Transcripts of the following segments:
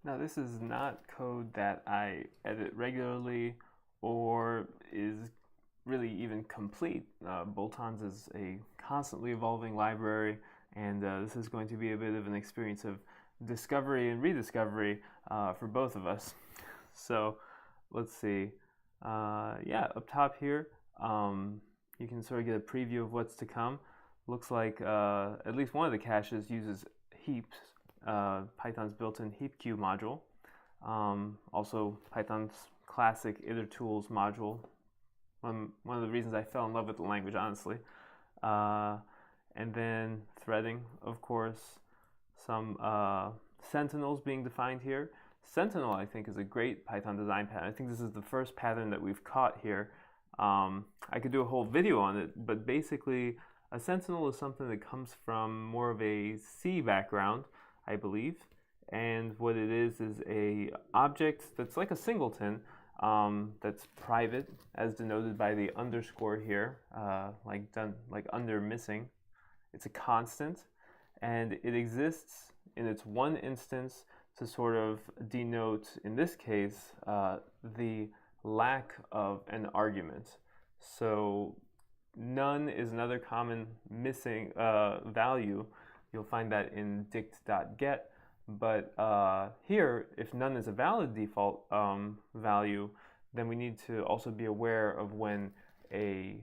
Now, this is not code that I edit regularly or is really even complete. Boltons is a constantly evolving library, and this is going to be a bit of an experience of discovery and rediscovery for both of us. So let's see. Yeah, up top here, you can sort of get a preview of what's to come. Looks like at least one of the caches uses heaps, Python's built-in heap queue module. Also Python's classic itertools module. One of the reasons I fell in love with the language, honestly. And then threading, of course. Some sentinels being defined here. Sentinel, I think, is a great Python design pattern. I think this is the first pattern that we've caught here. I could do a whole video on it, but basically a sentinel is something that comes from more of a C background, I believe. And what it is a object that's like a singleton, that's private, as denoted by the underscore here, like under missing. It's a constant, and it exists in its one instance to sort of denote, in this case, the lack of an argument. So none is another common missing value. You'll find that in dict.get. But here, if none is a valid default value, then we need to also be aware of when a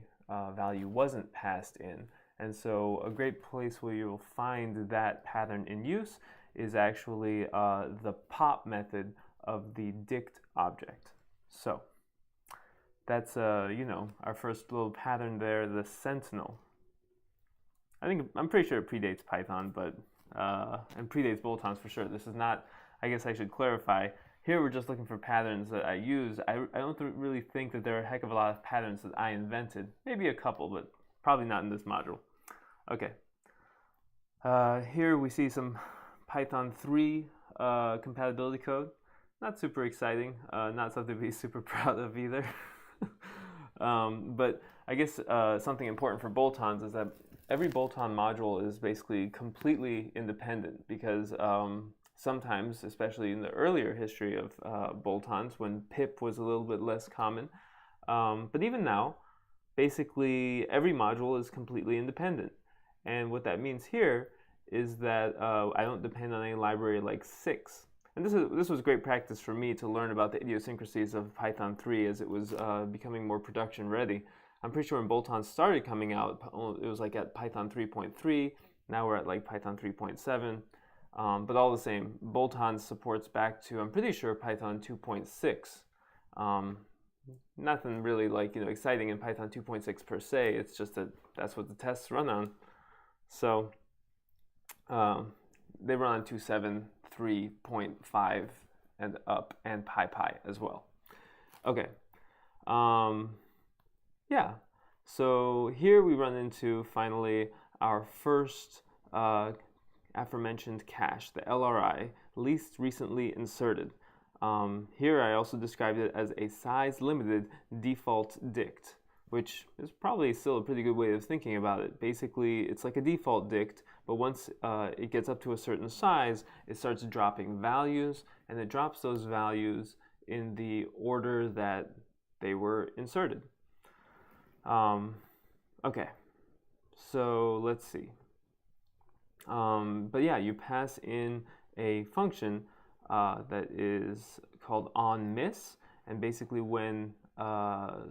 value wasn't passed in. And so a great place where you'll find that pattern in use is actually the pop method of the dict object. So that's our first little pattern there, the sentinel. I'm pretty sure it predates Python, but and predates Boltons for sure. This is not, I guess I should clarify. Here we're just looking for patterns that I use. I don't really think that there are a heck of a lot of patterns that I invented. Maybe a couple, but probably not in this module. Okay. Here we see some Python 3 compatibility code. Not super exciting, not something to be super proud of either. But I guess something important for Boltons is that every Bolton module is basically completely independent because sometimes, especially in the earlier history of Boltons, when pip was a little bit less common, but even now, basically every module is completely independent. And what that means here is that I don't depend on any library like 6. And this was great practice for me to learn about the idiosyncrasies of Python 3 as it was becoming more production ready. I'm pretty sure when Boltons started coming out, it was like at Python 3.3. Now we're at like Python 3.7. But all the same, Boltons supports back to, I'm pretty sure, Python 2.6. Nothing really exciting in Python 2.6 per se. It's just that that's what the tests run on. So they run on 2.7, 3.5, and up, and PyPy as well. Okay. Yeah, so here we run into, finally, our first aforementioned cache, the LRI, least recently inserted. Here I also described it as a size-limited default dict, which is probably still a pretty good way of thinking about it. Basically, it's like a default dict, but once it gets up to a certain size, it starts dropping values, and it drops those values in the order that they were inserted. Okay, so let's see. But yeah, you pass in a function that is called onMiss, and basically when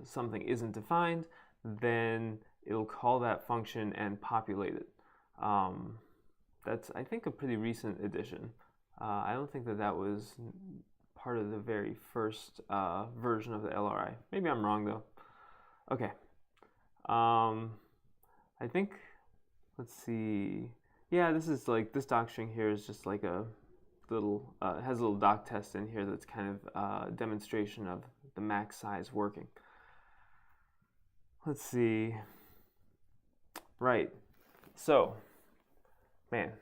something isn't defined, then it'll call that function and populate it. That's, I think, a pretty recent addition. I don't think that was part of the very first version of the LRI. Maybe I'm wrong though. Okay. I think, let's see. Yeah, this doc string here is just like a little, has a little doc test in here that's kind of demonstration of the max size working. Let's see. Right. So, man,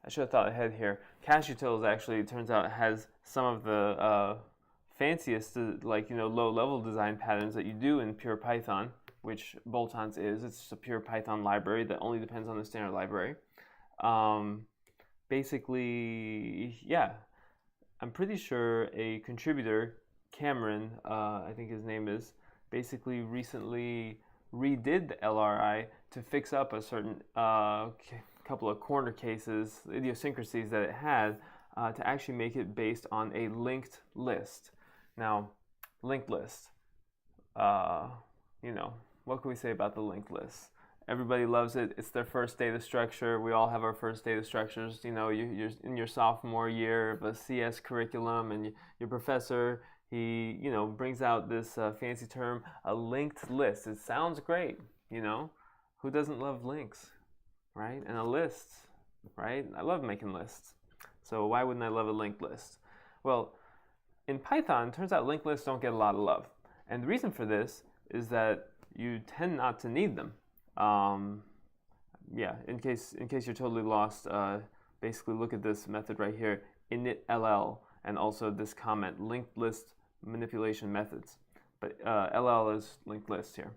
I should have thought ahead here. CacheUtils actually, it turns out, has some of the fanciest, low-level design patterns that you do in pure Python, which Boltons is. It's just a pure Python library that only depends on the standard library. Basically, yeah, I'm pretty sure a contributor, Cameron, I think his name is, basically recently redid the LRI to fix up a certain couple of corner cases, idiosyncrasies that it had, to actually make it based on a linked list. Now, linked list, what can we say about the linked list? Everybody loves it. It's their first data structure. We all have our first data structures. You're in your sophomore year of a CS curriculum, and your professor, he brings out this fancy term, a linked list. It sounds great, Who doesn't love links, right? And a list, right? I love making lists. So why wouldn't I love a linked list? Well, in Python, it turns out linked lists don't get a lot of love. And the reason for this is that you tend not to need them. In case you're totally lost, basically look at this method right here, initll, and also this comment, linked list manipulation methods. But LL is linked list here.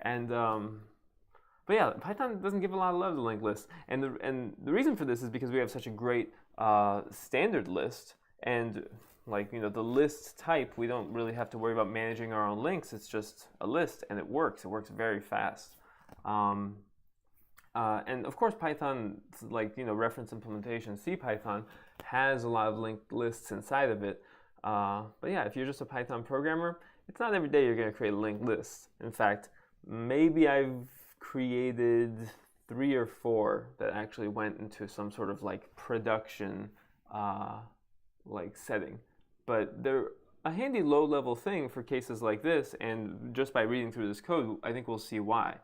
And but yeah, Python doesn't give a lot of love to linked lists. And the reason for this is because we have such a great standard list, and the list type, we don't really have to worry about managing our own links. It's just a list, and it works. It works very fast. And of course, Python, reference implementation, CPython, has a lot of linked lists inside of it. But yeah, if you're just a Python programmer, it's not every day you're going to create a linked list. In fact, maybe I've created 3 or 4 that actually went into some sort of production setting. But they're a handy low-level thing for cases like this, and just by reading through this code, I think we'll see why.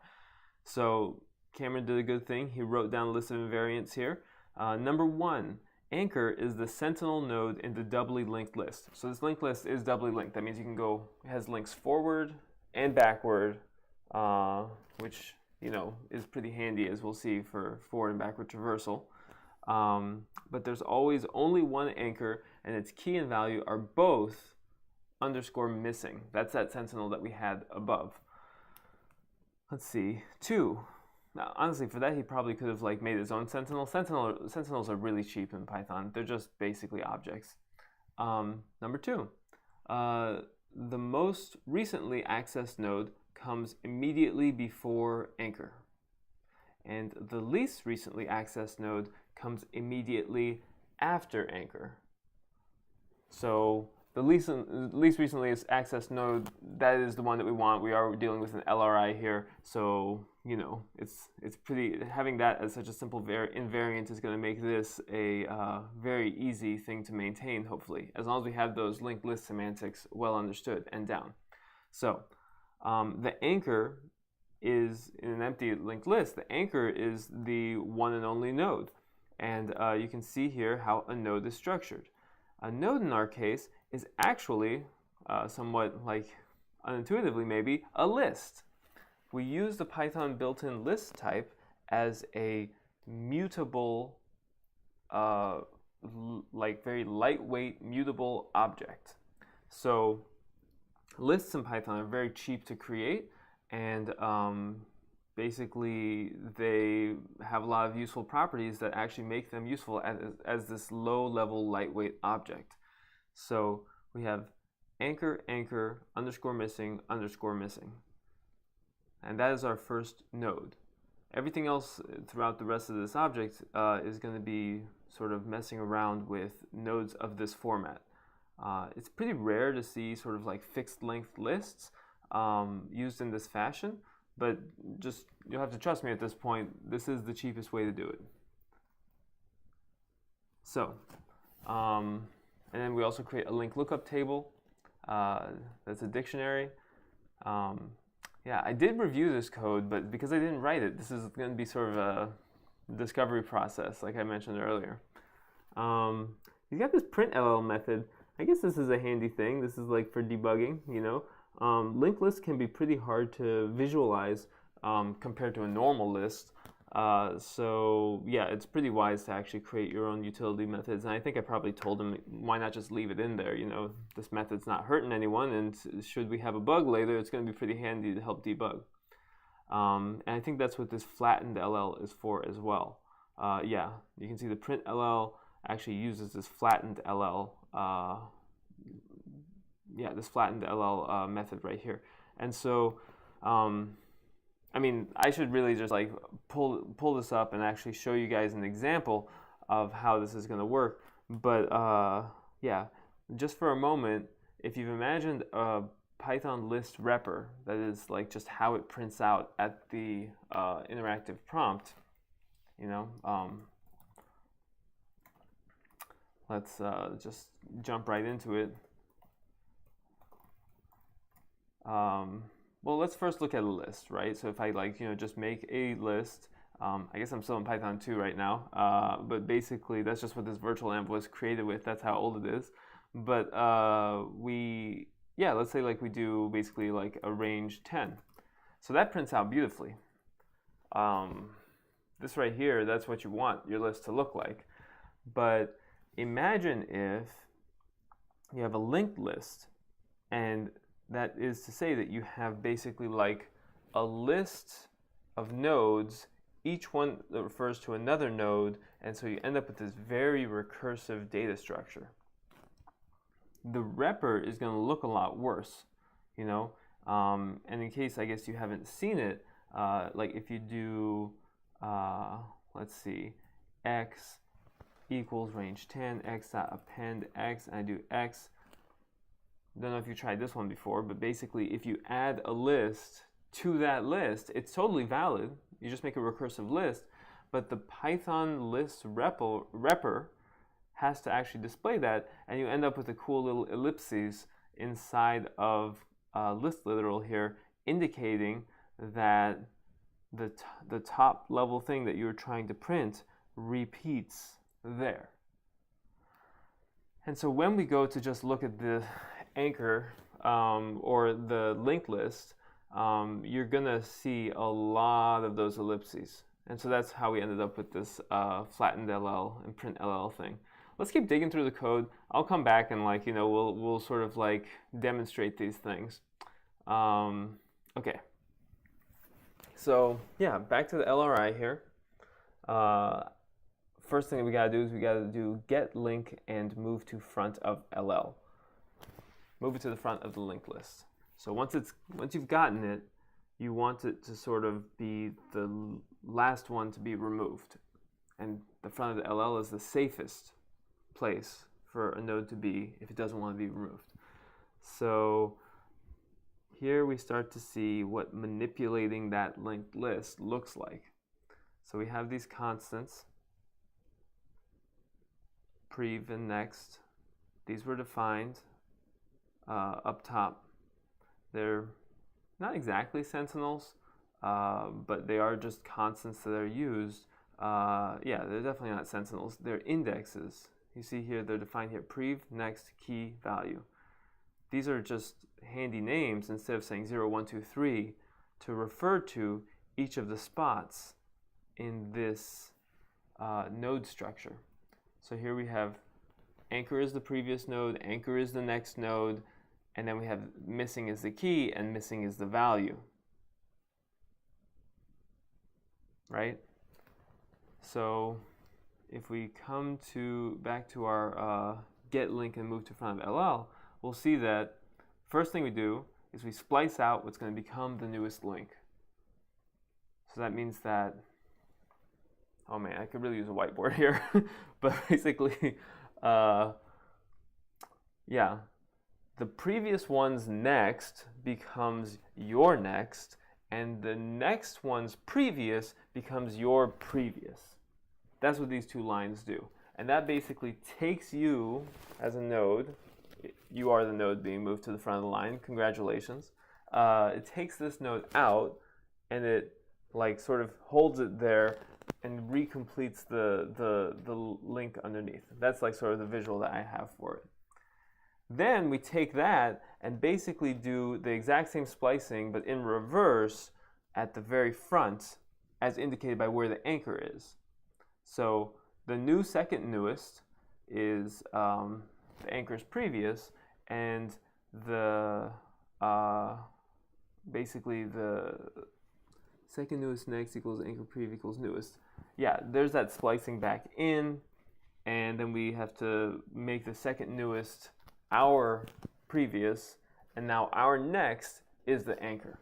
So Cameron did a good thing. He wrote down a list of invariants here. Number 1, anchor is the Sentinel node in the doubly linked list. So this linked list is doubly linked. That means you can go, it has links forward and backward, which is pretty handy, as we'll see, for forward and backward traversal. But there's always only one anchor, and its key and value are both underscore missing. That's that Sentinel that we had above. Let's see, 2. Now, honestly, for that, he probably could have made his own Sentinel. Sentinels are really cheap in Python. They're just basically objects. Number 2, the most recently accessed node comes immediately before anchor, and the least recently accessed node comes immediately after anchor. So the least recently accessed node, that is the one that we want. We are dealing with an LRI here, so it's pretty, having that as such a simple invariant is going to make this a very easy thing to maintain, hopefully, as long as we have those linked list semantics well understood and down. So the anchor is, in an empty linked list, the anchor is the one and only node. And you can see here how a node is structured. A node in our case is actually, somewhat unintuitively maybe, a list. We use the Python built-in list type as a mutable, very lightweight, mutable object. So lists in Python are very cheap to create, and basically they have a lot of useful properties that actually make them useful as this low-level, lightweight object. So we have anchor, anchor, underscore missing, underscore missing. And that is our first node. Everything else throughout the rest of this object is going to be sort of messing around with nodes of this format. It's pretty rare to see sort of fixed length lists used in this fashion, but just you'll have to trust me at this point. This is the cheapest way to do it. So, and then we also create a link lookup table. That's a dictionary. Yeah, I did review this code, but because I didn't write it, this is going to be sort of a discovery process, like I mentioned earlier. You've got this printll method. I guess this is a handy thing. This is for debugging, Linked lists can be pretty hard to visualize compared to a normal list. So yeah, it's pretty wise to actually create your own utility methods. And I think I probably told them, why not just leave it in there? This method's not hurting anyone, and should we have a bug later, it's going to be pretty handy to help debug. And I think that's what this flattened LL is for as well. Yeah, you can see the print LL, actually uses this flattened LL, this flattened LL method right here. And so, I mean, I should really just like pull this up and actually show you guys an example of how this is going to work. But yeah, just for a moment, if you've imagined a Python list repr, that is like just how it prints out at the interactive prompt, you know, let's just jump right into it. Well, let's first look at a list, right? So if I like, just make a list, I guess I'm still in Python 2 right now, but basically that's just what this virtual env was created with. That's how old it is. But let's say like we do basically like a range 10. So that prints out beautifully. This right here, that's what you want your list to look like. But imagine if you have a linked list, and that is to say that you have basically like a list of nodes, each one that refers to another node, and so you end up with this very recursive data structure. The repr is going to look a lot worse, and in case I guess you haven't seen it, like if you do, let's see, x equals range 10, x.append x, and I do x. Don't know if you tried this one before, but basically if you add a list to that list, it's totally valid. You just make a recursive list, but the Python list repr has to actually display that, and you end up with a cool little ellipses inside of list literal here, indicating that the top level thing that you're trying to print repeats there. And so when we go to just look at the anchor or the linked list, you're gonna see a lot of those ellipses, and so that's how we ended up with this flattened LL and print LL thing. Let's keep digging through the code. I'll come back and we'll sort of like demonstrate these things. Okay. So yeah, back to the LRI here. First thing we gotta do is we gotta do get link and move to front of LL. Move it to the front of the linked list. So once you've gotten it, you want it to sort of be the last one to be removed, and the front of the LL is the safest place for a node to be if it doesn't want to be removed. So here we start to see what manipulating that linked list looks like. So we have these constants, prev and next. These were defined up top. They're not exactly sentinels, but they are just constants that are used. Yeah, they're definitely not sentinels. They're indexes. You see here, they're defined here, prev, next, key, value. These are just handy names instead of saying 0, 1, 2, 3 to refer to each of the spots in this node structure. So here we have anchor is the previous node, anchor is the next node, and then we have missing is the key and missing is the value, right? So if we come back to our get link and move to front of LL, we'll see that first thing we do is we splice out what's going to become the newest link. So that means that, oh man, I could really use a whiteboard here, but basically, yeah, the previous one's next becomes your next, and the next one's previous becomes your previous. That's what these two lines do. And that basically takes you as a node, you are the node being moved to the front of the line, congratulations. It takes this node out and it like sort of holds it there and recompletes the link underneath. That's like sort of the visual that I have for it. Then we take that and basically do the exact same splicing but in reverse at the very front as indicated by where the anchor is. So the new second newest is the anchor's previous, and the basically the second newest next equals anchor prev equals newest. Yeah, there's that splicing back in. and then we have to make the second newest our previous, and now our next is the anchor.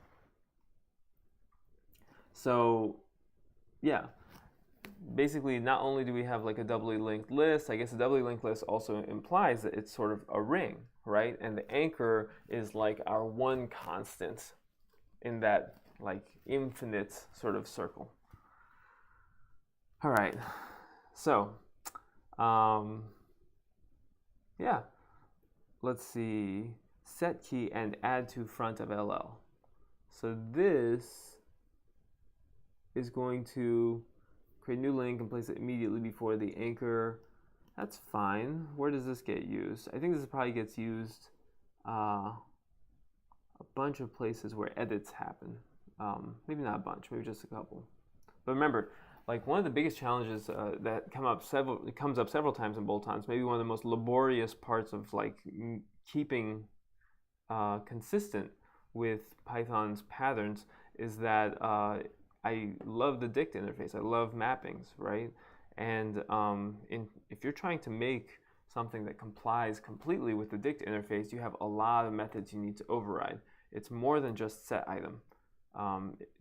So yeah, basically not only do we have like a doubly linked list, I guess a doubly linked list also implies that it's sort of a ring, right? And the anchor is like our one constant in that like infinite sort of circle. All right, so yeah, let's see, set key and add to front of LL. So this is going to create a new link and place it immediately before the anchor. That's fine. Where does this get used? I think this probably gets used a bunch of places where edits happen. Maybe not a bunch, maybe just a couple. But remember, like one of the biggest challenges that comes up several times in boltons, maybe one of the most laborious parts of like keeping consistent with Python's patterns is that I love the dict interface. I love mappings, right? And if you're trying to make something that complies completely with the dict interface, you have a lot of methods you need to override. It's more than just set item.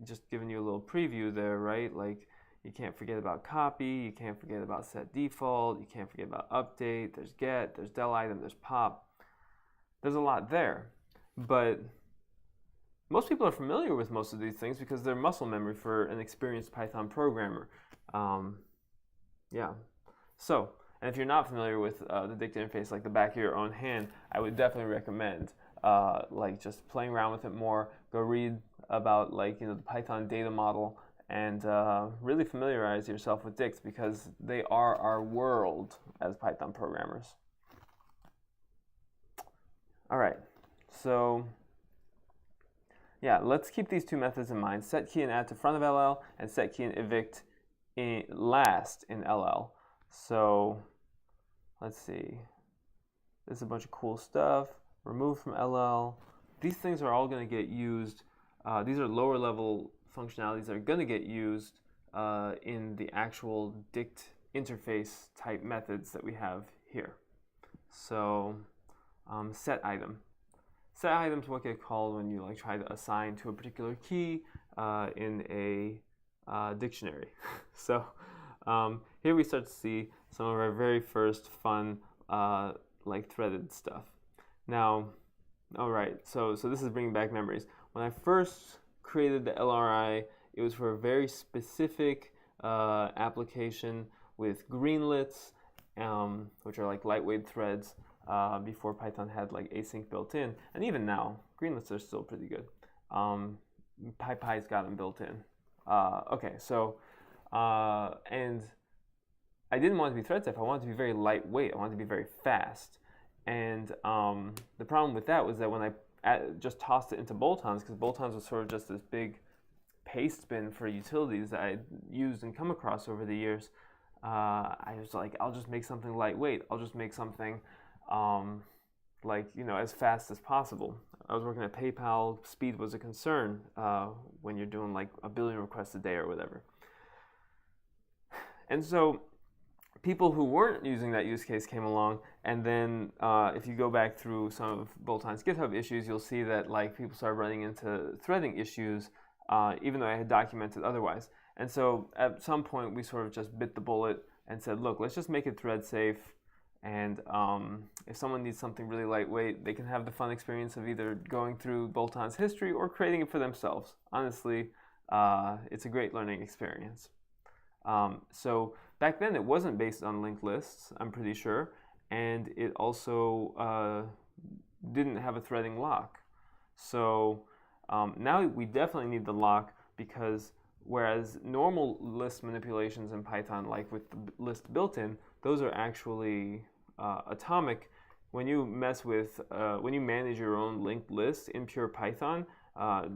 Just giving you a little preview there, right? Like you can't forget about copy, you can't forget about set default, you can't forget about update, there's get, there's del item, there's pop. There's a lot there, but most people are familiar with most of these things because they're muscle memory for an experienced Python programmer. Yeah. So, and if you're not familiar with the dict interface like the back of your own hand, I would definitely recommend like just playing around with it more. Go read about like the Python data model and really familiarize yourself with dicts because they are our world as Python programmers. All right. So yeah, let's keep these two methods in mind. Set key and add to front of LL and set key and evict last in LL. So let's see. This is a bunch of cool stuff. Remove from LL. These things are all going to get used. These are lower level functionalities that are going to get used in the actual dict interface type methods that we have here. So set item. Set items what get called when you like try to assign to a particular key in a dictionary. So here we start to see some of our very first fun like threaded stuff. Now, all right, so this is bringing back memories. When I first created the LRI, it was for a very specific application with greenlets, which are like lightweight threads. Before Python had like async built in, and even now, greenlets are still pretty good. PyPy's got them built in. Okay, so and I didn't want it to be thread safe. I wanted it to be very lightweight. I wanted it to be very fast. And the problem with that was that when I just tossed it into boltons, because boltons was sort of just this big paste bin for utilities that I used and come across over the years, I was like, I'll just make something lightweight. I'll just make something like, as fast as possible. I was working at PayPal. Speed was a concern when you're doing like 1 billion requests a day or whatever. And so people who weren't using that use case came along, and then if you go back through some of Bolton's GitHub issues, you'll see that like people started running into threading issues, even though I had documented otherwise. And so at some point we sort of just bit the bullet and said, look, let's just make it thread safe. And if someone needs something really lightweight, they can have the fun experience of either going through Bolton's history or creating it for themselves. Honestly, it's a great learning experience. So back then it wasn't based on linked lists, I'm pretty sure, and it also didn't have a threading lock. So now we definitely need the lock, because whereas normal list manipulations in Python, like with the list built-in, those are actually atomic. When you mess with, when you manage your own linked list in pure Python,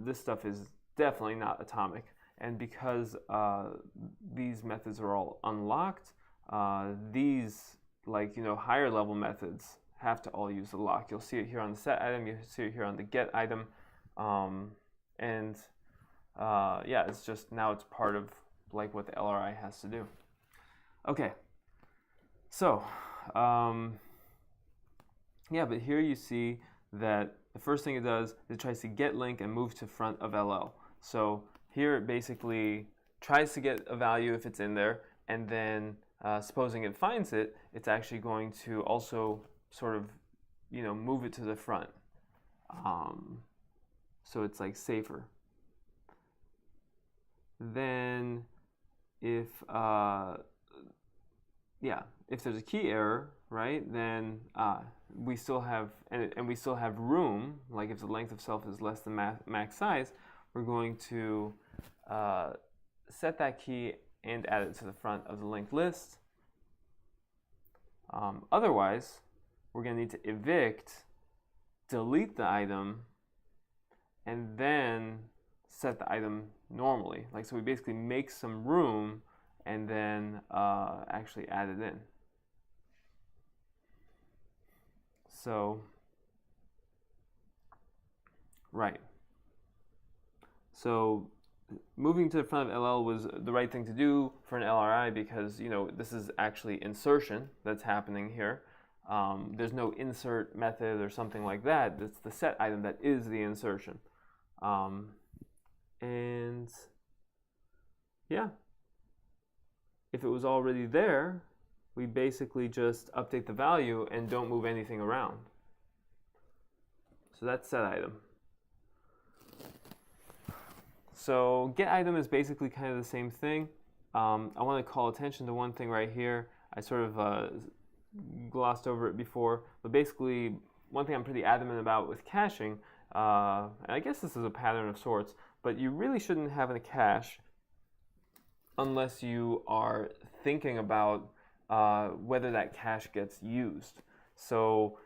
this stuff is definitely not atomic. And because these methods are all unlocked, these higher level methods have to all use the lock. You'll see it here on the set item, you see it here on the get item, yeah, it's just now it's part of like what the LRI has to do. Okay, So, yeah, but here you see that the first thing it does is it tries to get link and move to front of LL. So here it basically tries to get a value if it's in there, and then supposing it finds it, it's actually going to also sort of, move it to the front. So it's like safer. Then if if there's a key error, right, then we still have, and we still have room, like if the length of self is less than max size, we're going to set that key and add it to the front of the linked list. Otherwise, we're going to need to evict, delete the item, and then set the item normally. Like, so we basically make some room and then actually add it in. So, right. So moving to the front of LL was the right thing to do for an LRI because, this is actually insertion that's happening here. There's no insert method or something like that. It's the set item that is the insertion. And yeah, if it was already there, we basically just update the value and don't move anything around. So that's set item. So get item is basically kind of the same thing. I want to call attention to one thing right here. I sort of glossed over it before, but basically one thing I'm pretty adamant about with caching, and I guess this is a pattern of sorts, but you really shouldn't have a cache unless you are thinking about whether that cache gets used. So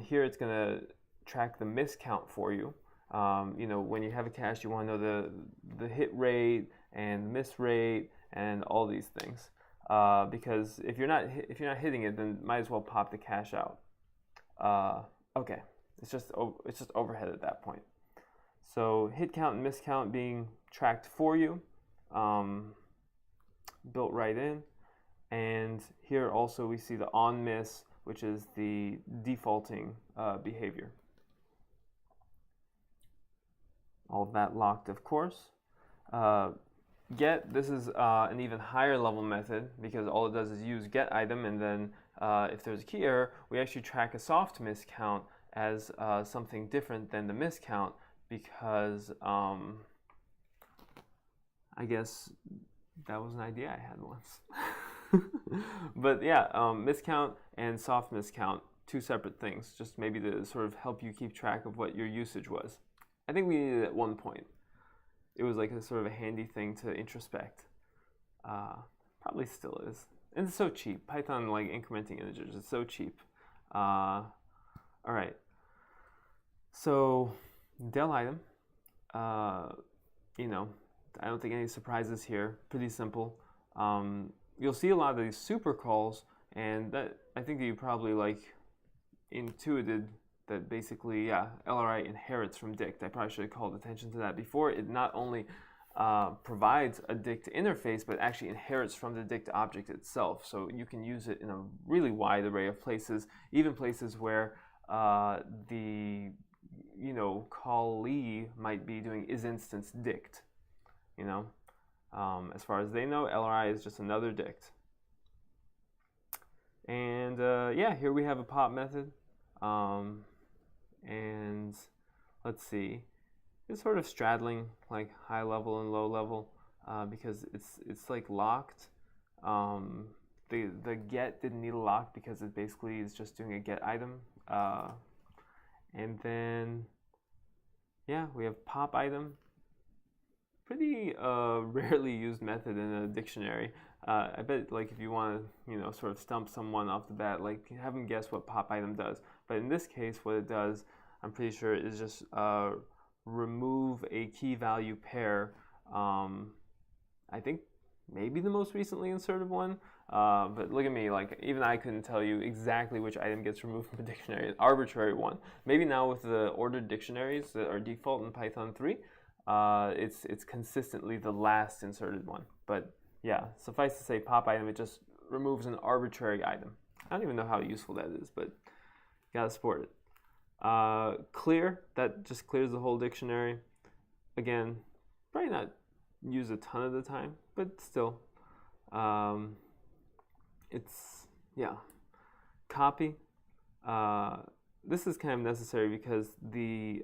here it's going to track the miss count for you. When you have a cache, you want to know the hit rate and miss rate and all these things. Because if you're not hitting it, then might as well pop the cache out. Okay, it's just overhead at that point. So hit count and miss count being tracked for you, built right in. And here also we see the on miss, which is the defaulting behavior. All of that locked, of course. Get, this is an even higher level method because all it does is use get item, and then if there's a key error, we actually track a soft miss count as something different than the miss count because I guess that was an idea I had once. But yeah, miscount and soft miscount, two separate things, just maybe to sort of help you keep track of what your usage was. I think we needed it at one point. It was like a sort of a handy thing to introspect. Probably still is. And it's so cheap. Python, like incrementing integers, it's so cheap. All right. So del item, I don't think any surprises here. Pretty simple. You'll see a lot of these super calls, and that I think that you probably like intuited that basically, yeah, LRI inherits from dict. I probably should have called attention to that before. It not only provides a dict interface, but actually inherits from the dict object itself. So you can use it in a really wide array of places, even places where the callee might be doing isInstance dict. As far as they know, LRI is just another dict. And yeah, here we have a pop method. And let's see, it's sort of straddling like high level and low level because it's like locked. The get didn't need a lock because it basically is just doing a get item. And then yeah, we have pop item. Pretty rarely used method in a dictionary. I bet like if you want to sort of stump someone off the bat, like have them guess what pop item does. But in this case, what it does, I'm pretty sure, is just remove a key value pair. I think maybe the most recently inserted one. But look at me, like even I couldn't tell you exactly which item gets removed from a dictionary. An arbitrary one. Maybe now with the ordered dictionaries that are default in Python 3, it's consistently the last inserted one. But yeah, suffice to say, pop item, it just removes an arbitrary item. I don't even know how useful that is, but you gotta support it. Clear, that just clears the whole dictionary. Again, probably not used a ton of the time, but still. Yeah. Copy. This is kind of necessary because the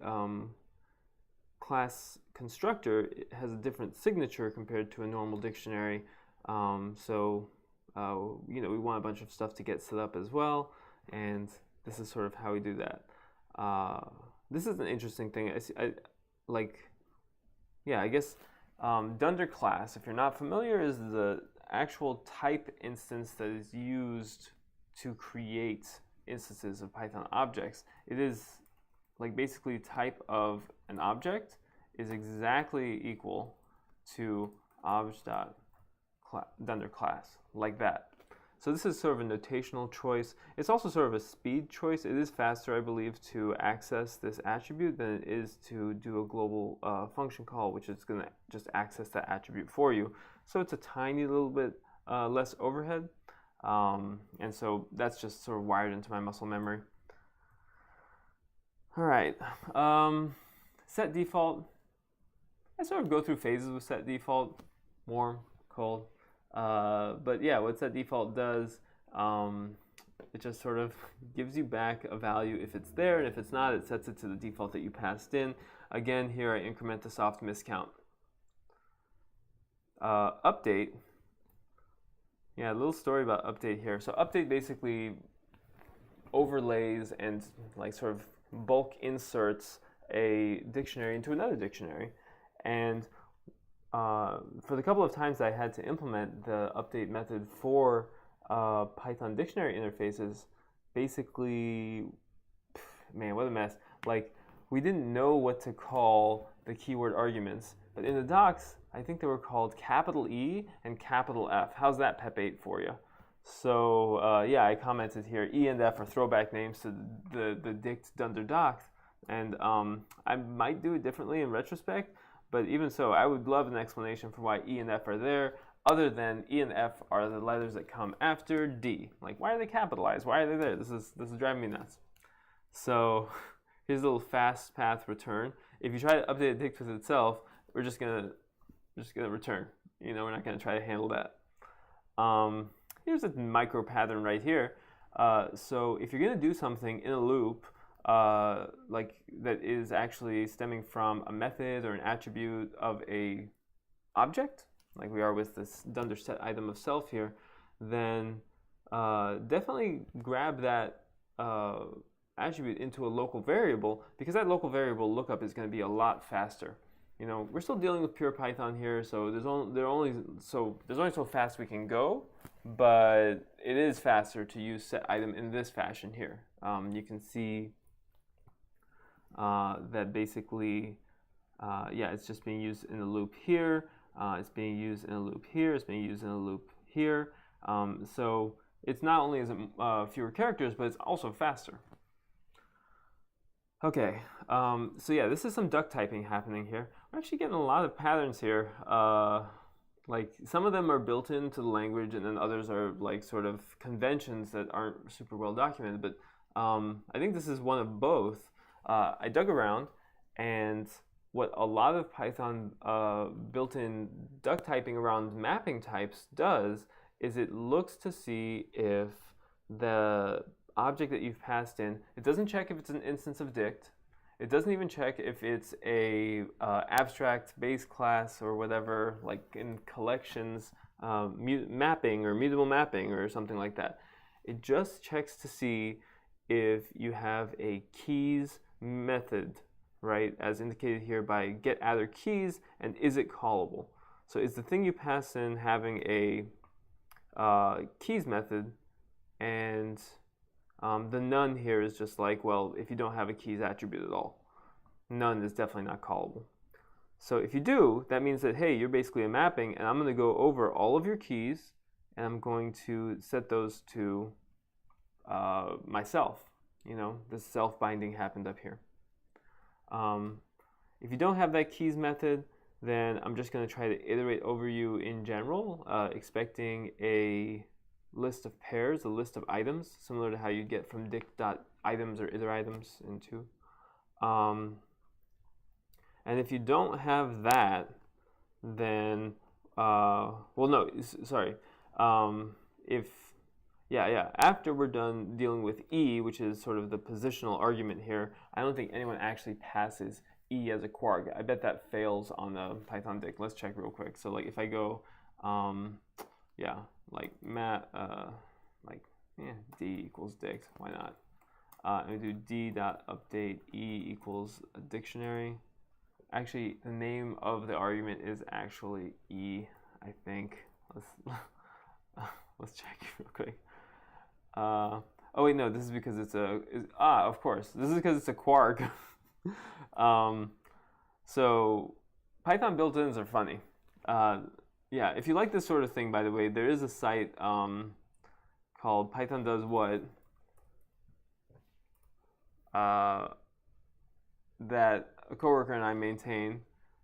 class constructor has a different signature compared to a normal dictionary. We want a bunch of stuff to get set up as well, and this is sort of how we do that. This is an interesting thing. I guess dunder class, if you're not familiar, is the actual type instance that is used to create instances of Python objects. It is like basically type of an object is exactly equal to obj.dunder class, like that. So this is sort of a notational choice. It's also sort of a speed choice. It is faster, I believe, to access this attribute than it is to do a global function call, which is going to just access that attribute for you. So it's a tiny little bit less overhead. And so that's just sort of wired into my muscle memory. All right. Set default. I sort of go through phases with set default, warm, cold. But yeah, what set default does, it just sort of gives you back a value if it's there, and if it's not, it sets it to the default that you passed in. Again, here I increment the soft miscount. Update. Yeah, a little story about update here. So update basically overlays and like sort of bulk inserts a dictionary into another dictionary. And for the couple of times I had to implement the update method for Python dictionary interfaces, basically, man, what a mess. Like, we didn't know what to call the keyword arguments, but in the docs, I think they were called capital E and capital F. How's that Pep 8 for you? So yeah, I commented here, E and F are throwback names to the dict dunder docs, and I might do it differently in retrospect, but even so, I would love an explanation for why E and F are there, other than E and F are the letters that come after D. Like, why are they capitalized? Why are they there? This is driving me nuts. So here's a little fast path return. If you try to update a dict with itself, we're just gonna return. You know, we're not gonna try to handle that. Here's a micro pattern right here. So if you're gonna do something in a loop, like that is actually stemming from a method or an attribute of a object, like we are with this dunder set item of self here, then definitely grab that attribute into a local variable, because that local variable lookup is going to be a lot faster. You know, we're still dealing with pure Python here, so there's only so fast we can go, but it is faster to use set item in this fashion here. You can see that basically, yeah, it's just being used in a loop here. It's being used in a loop here. It's being used in a loop here. So it's not only is it fewer characters, but it's also faster. Okay, so yeah, this is some duck typing happening here. We're actually getting a lot of patterns here. Like some of them are built into the language, and then others are like sort of conventions that aren't super well documented. But I think this is one of both. I dug around, and what a lot of Python built-in duck typing around mapping types does is it looks to see if the object that you've passed in, it doesn't check if it's an instance of dict. It doesn't even check if it's a abstract base class or whatever, like in collections, mapping or mutable mapping or something like that. It just checks to see if you have a keys method, right, as indicated here by getAtherKeys, and is it callable? So is the thing you pass in having a keys method, and the none here is just like, well, if you don't have a keys attribute at all, none is definitely not callable. So if you do, that means that, hey, you're basically a mapping, and I'm going to go over all of your keys, and I'm going to set those to myself. You know, this self-binding happened up here. If you don't have that keys method, then I'm just going to try to iterate over you in general, expecting a list of pairs, a list of items, similar to how you get from dict.items or iteritems into. And if you don't have that, then, well, no, sorry. After we're done dealing with E, which is sort of the positional argument here, I don't think anyone actually passes E as a quark. I bet that fails on the Python dict. Let's check real quick. So like if I go, D equals dict, why not? And we do d.update E equals a dictionary. Actually, the name of the argument is actually E, I think. Let's check real quick. Oh wait, no, this is because it's of course, this is because it's a quark. So Python built-ins are funny. Yeah, if you like this sort of thing, by the way, there is a site called Python Does What that a coworker and I maintain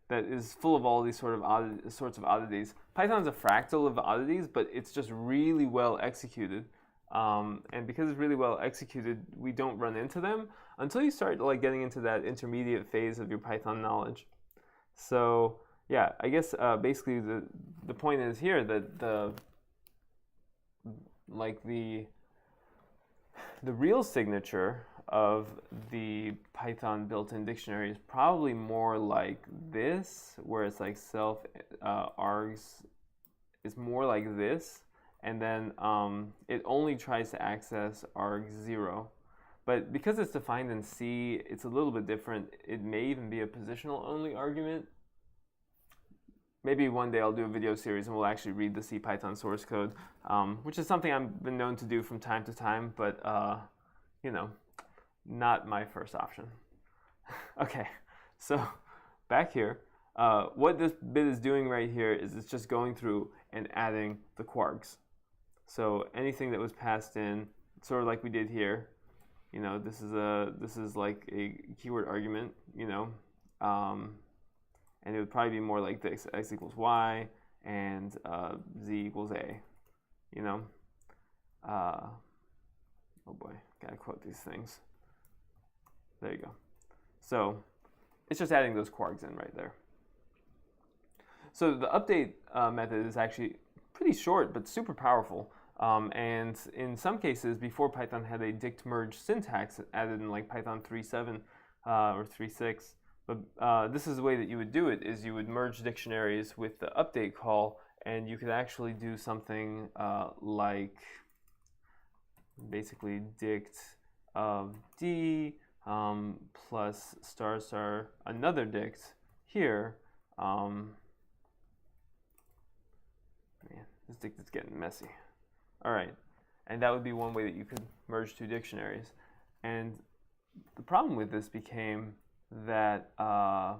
that is full of all these sorts of oddities. Python's a fractal of oddities, but it's just really well executed. And because it's really well executed, we don't run into them until you start like getting into that intermediate phase of your Python knowledge. So yeah, I guess basically the point is here that the real signature of the Python built-in dictionary is probably more like this, where it's like self args is more like this, and then it only tries to access arg0. But because it's defined in C, it's a little bit different. It may even be a positional only argument. Maybe one day I'll do a video series and we'll actually read the C Python source code, which is something I've been known to do from time to time, but you know, not my first option. Okay, so back here, what this bit is doing right here is it's just going through and adding the quarks. So anything that was passed in, sort of like we did here, you know, this is like a keyword argument, you know, and it would probably be more like this: x equals y and z equals a, you know. Oh boy, gotta quote these things. There you go. So it's just adding those quarks in right there. So the update method is actually pretty short but super powerful. And in some cases, before Python had a dict merge syntax added in like Python 3.7 or 3.6. But this is the way that you would do it: is you would merge dictionaries with the update call, and you could actually do something like basically dict of D plus star star another dict here. Man, this dict is getting messy. All right, and that would be one way that you could merge two dictionaries. And the problem with this became that, like,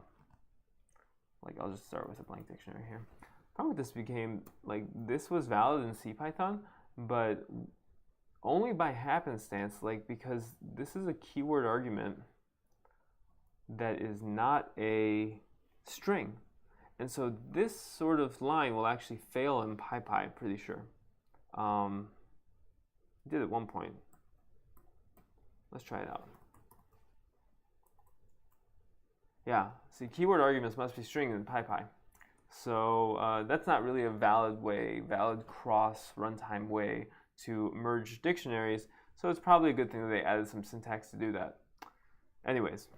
I'll just start with a blank dictionary here. The problem with this became, like, this was valid in CPython, but only by happenstance, like, because this is a keyword argument that is not a string. And so this sort of line will actually fail in PyPy, pretty sure. Did at one point. Let's try it out. Yeah, see, keyword arguments must be string in PyPy. So that's not really a valid cross runtime way to merge dictionaries. So it's probably a good thing that they added some syntax to do that. Anyways,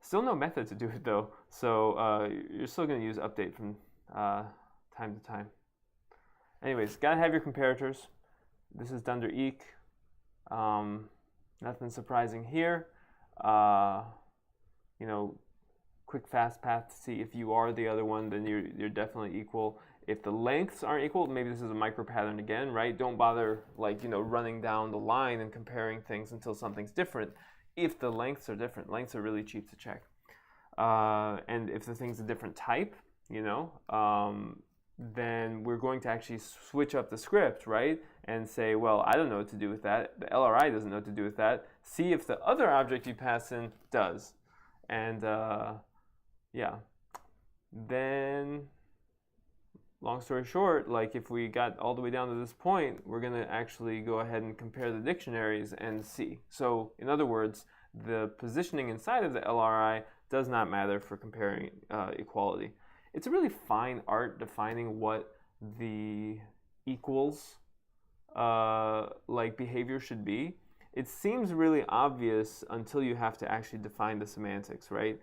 still no method to do it though. So you're still going to use update from time to time. Anyways, gotta have your comparators. This is dunder eq. Nothing surprising here. You know, quick fast path to see if you are the other one, then you're definitely equal. If the lengths aren't equal, maybe this is a micro pattern again, right? Don't bother, like, you know, running down the line and comparing things until something's different. If the lengths are different, lengths are really cheap to check. And if the thing's a different type, you know, then we're going to actually switch up the script, right? And say, well, I don't know what to do with that. The LRI doesn't know what to do with that. See if the other object you pass in does. And yeah, then long story short, like if we got all the way down to this point, we're going to actually go ahead and compare the dictionaries and see. So in other words, the positioning inside of the LRI does not matter for comparing equality. It's a really fine art defining what the equals like behavior should be. It seems really obvious until you have to actually define the semantics, right?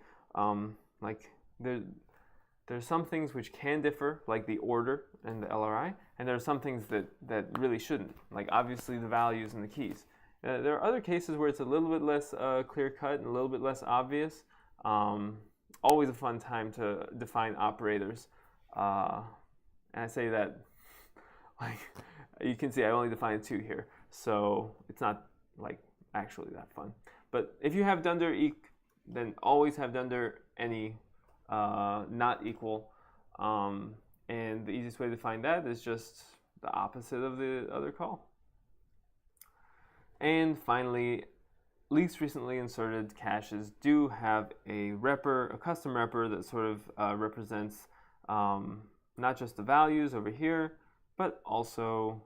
Like there's some things which can differ, like the order and the LRI, and there are some things that really shouldn't, like obviously the values and the keys. There are other cases where it's a little bit less clear-cut and a little bit less obvious. Always a fun time to define operators. And I say that, like, you can see I only defined 2 here, so it's not like actually that fun. But if you have dunder eq, then always have dunder any not equal. And the easiest way to find that is just the opposite of the other call. And finally, least recently inserted caches do have a repr, a custom repr that sort of represents not just the values over here, but also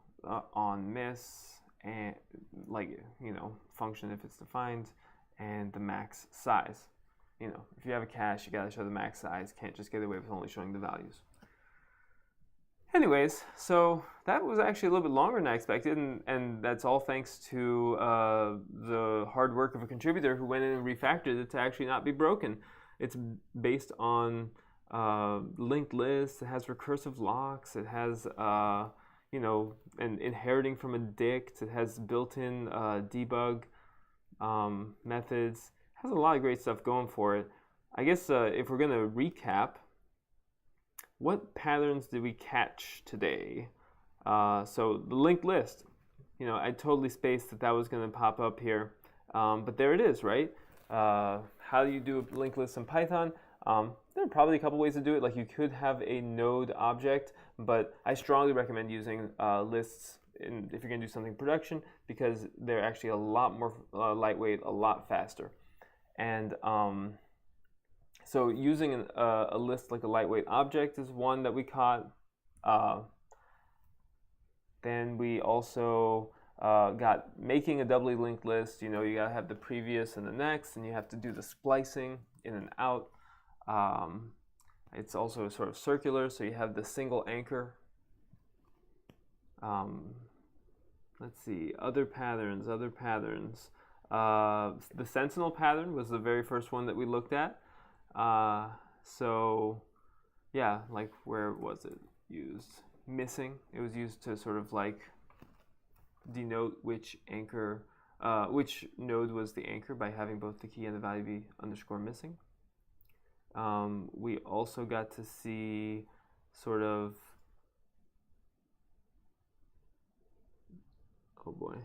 on miss and like, you know, function if it's defined, and the max size. You know, if you have a cache, you gotta show the max size. Can't just get away with only showing the values. Anyways, so that was actually a little bit longer than I expected, and that's all thanks to the hard work of a contributor who went in and refactored it to actually not be broken. It's based on linked lists. It has recursive locks. It has you know, and inheriting from a dict. It has built-in debug methods. It has a lot of great stuff going for it. I guess if we're gonna recap, what patterns did we catch today? So the linked list, you know, I totally spaced that was going to pop up here, but there it is, right? How do you do a linked list in Python? There are probably a couple ways to do it. Like you could have a node object, but I strongly recommend using lists if you're going to do something in production, because they're actually a lot more lightweight, a lot faster. And so using a list like a lightweight object is one that we caught. Then we also got making a doubly linked list. You know, you gotta have the previous and the next, and you have to do the splicing in and out. It's also sort of circular, so you have the single anchor. Let's see, other patterns. The Sentinel pattern was the very first one that we looked at. So yeah, like where was it used? Missing. It was used to sort of like denote which anchor, which node was the anchor by having both the key and the value be underscore missing. We also got to see sort of, oh boy,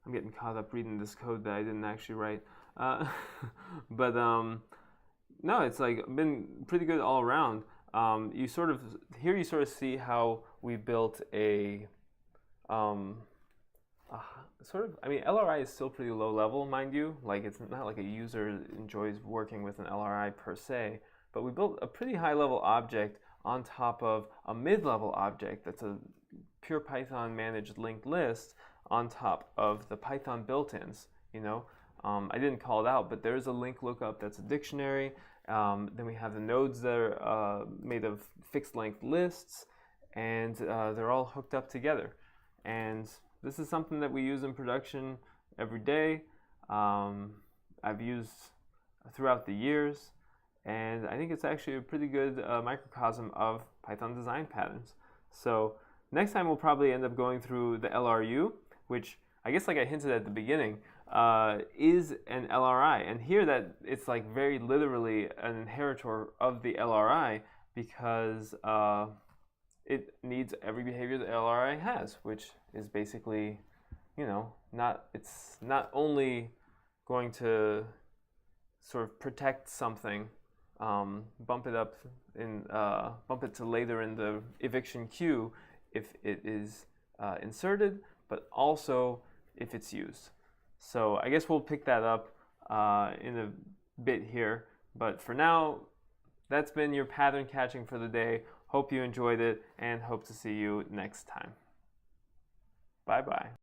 I'm getting caught up reading this code that I didn't actually write. But no, it's like been pretty good all around. You sort of see how we built a sort of, I mean, LRI is still pretty low level, mind you. Like it's not like a user enjoys working with an LRI per se, but we built a pretty high level object on top of a mid-level object that's a pure Python managed linked list on top of the Python built-ins, you know. I didn't call it out, but there's a link lookup that's a dictionary. Then we have the nodes that are made of fixed length lists, and they're all hooked up together. And this is something that we use in production every day. I've used throughout the years, and I think it's actually a pretty good microcosm of Python design patterns. So next time we'll probably end up going through the LRU, which I guess like I hinted at the beginning, is an LRI. And here that it's like very literally an inheritor of the LRI, because it needs every behavior the LRI has, which is basically, you know, it's not only going to sort of protect something, bump it to later in the eviction queue if it is inserted, but also if it's used. So I guess we'll pick that up in a bit here, but for now, that's been your pattern catching for the day. Hope you enjoyed it and hope to see you next time. Bye bye.